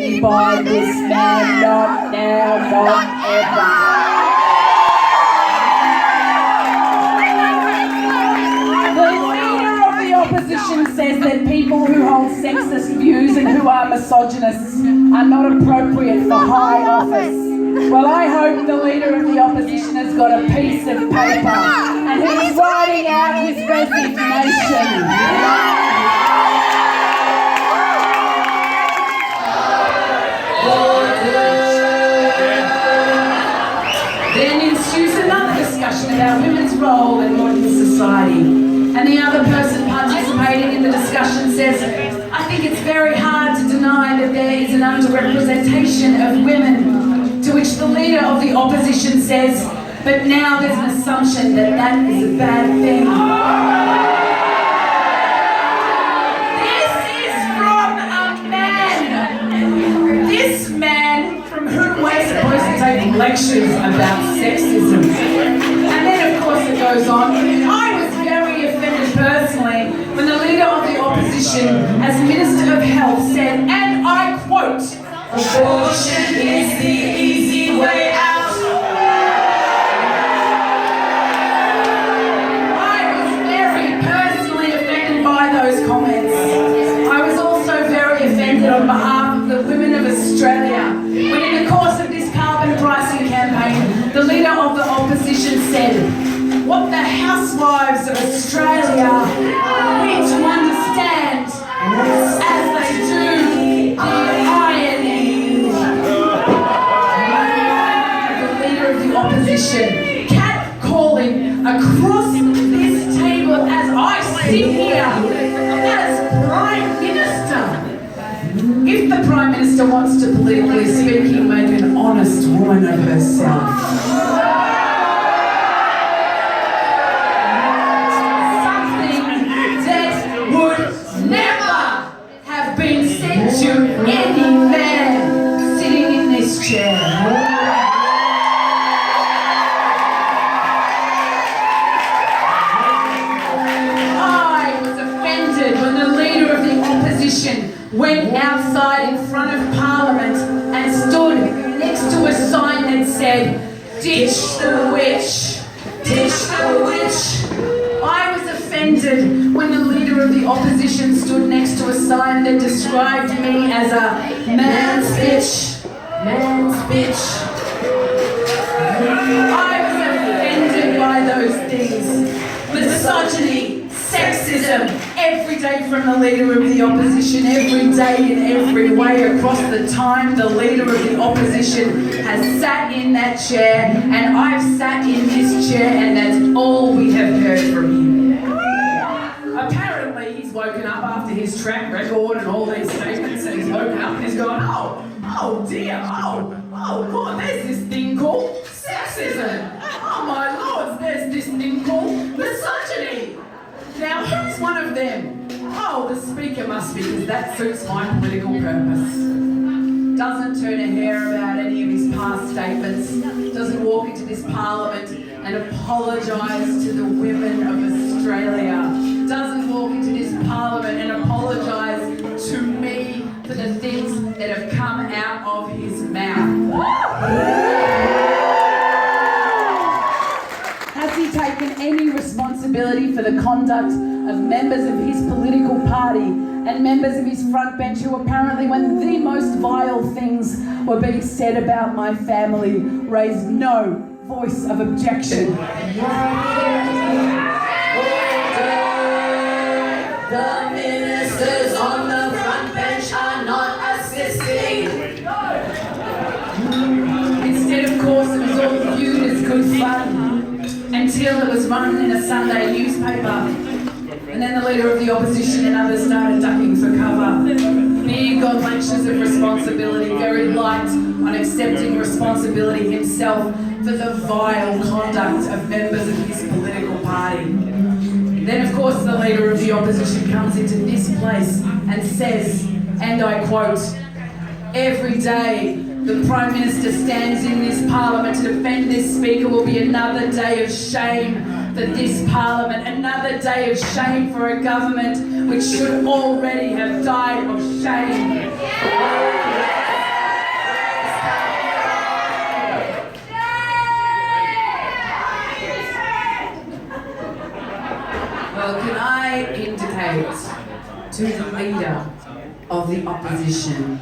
me by this man, not now, not ever. The leader of the opposition says that people who hold sexist views and who are misogynists are not appropriate for high office. Well, I hope the leader of the opposition has got a piece of paper and he's writing out his resignation. Then ensues another discussion about women's role in modern society. And the other person participating in the discussion says, I think it's very hard to deny that there is an underrepresentation of women. To which the leader of the opposition says, but now there's an assumption that that is a bad thing. This is from a man. This man from whom we're supposed to take lectures about sexism. And then of course it goes on. I was very offended personally when the leader of the opposition, as Minister of Health, said, and I quote, abortion is the easy way out. I was very personally offended by those comments. I was also very offended on behalf of the women of Australia when in the course of this carbon pricing campaign, the leader of the opposition said, what the housewives of Australia need to understand as they do the ironing. The leader of the opposition catcalling across this table as I sit here as Prime Minister. If the Prime Minister wants to politically speak, he'll make an honest woman of herself. Something that would never have been said to any man sitting in this chair. I was offended when the leader of the opposition went outside in front of Parliament and stood next to a sign that said, ditch the witch, ditch the witch. I was offended when the leader of the opposition stood next to a sign that described me as a man's bitch, man's bitch. I was offended by those things. Misogyny, sexism, every day from the leader of the opposition, every day in every way across the time the leader of the opposition has sat in that chair, and I've sat in this chair, and that's all we have heard from him. Apparently he's woken up after his track record and all these statements, and he's woken up and he's going, oh dear, oh, there's this thing called sexism. Oh my lords, there's this thing called misogyny. Now, who's one of them? Oh, the Speaker must be, because that suits my political purpose. Doesn't turn a hair about any of his past statements. Doesn't walk into this Parliament and apologise to the women of Australia. Doesn't walk into this Parliament and apologise to me for the things that have come out of his mouth. Has he taken any responsibility for the conduct of members of his political party and members of his front bench who apparently, when the most vile things were being said about my family, raised no voice of objection? The ministers on the front bench are not assisting. Instead, of course, it was all viewed as good fun until it was run in a Sunday newspaper. And then the leader of the opposition and others started ducking for cover. Big on lectures of responsibility, very light on accepting responsibility himself for the vile conduct of members of his political party. Then, of course, the leader of the opposition comes into this place and says, and I quote, every day the Prime Minister stands in this Parliament to defend this Speaker will be another day of shame for this Parliament, another day of shame for a government which should already have died of shame. of the opposition.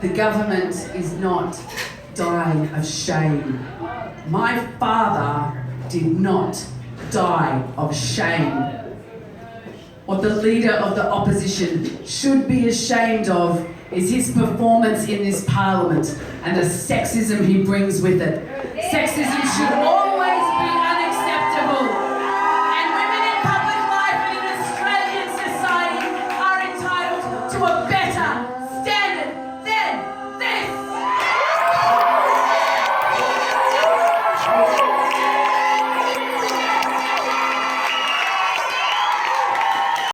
The government is not dying of shame. My father did not die of shame. What the leader of the opposition should be ashamed of is his performance in this parliament and the sexism he brings with it. Sexism should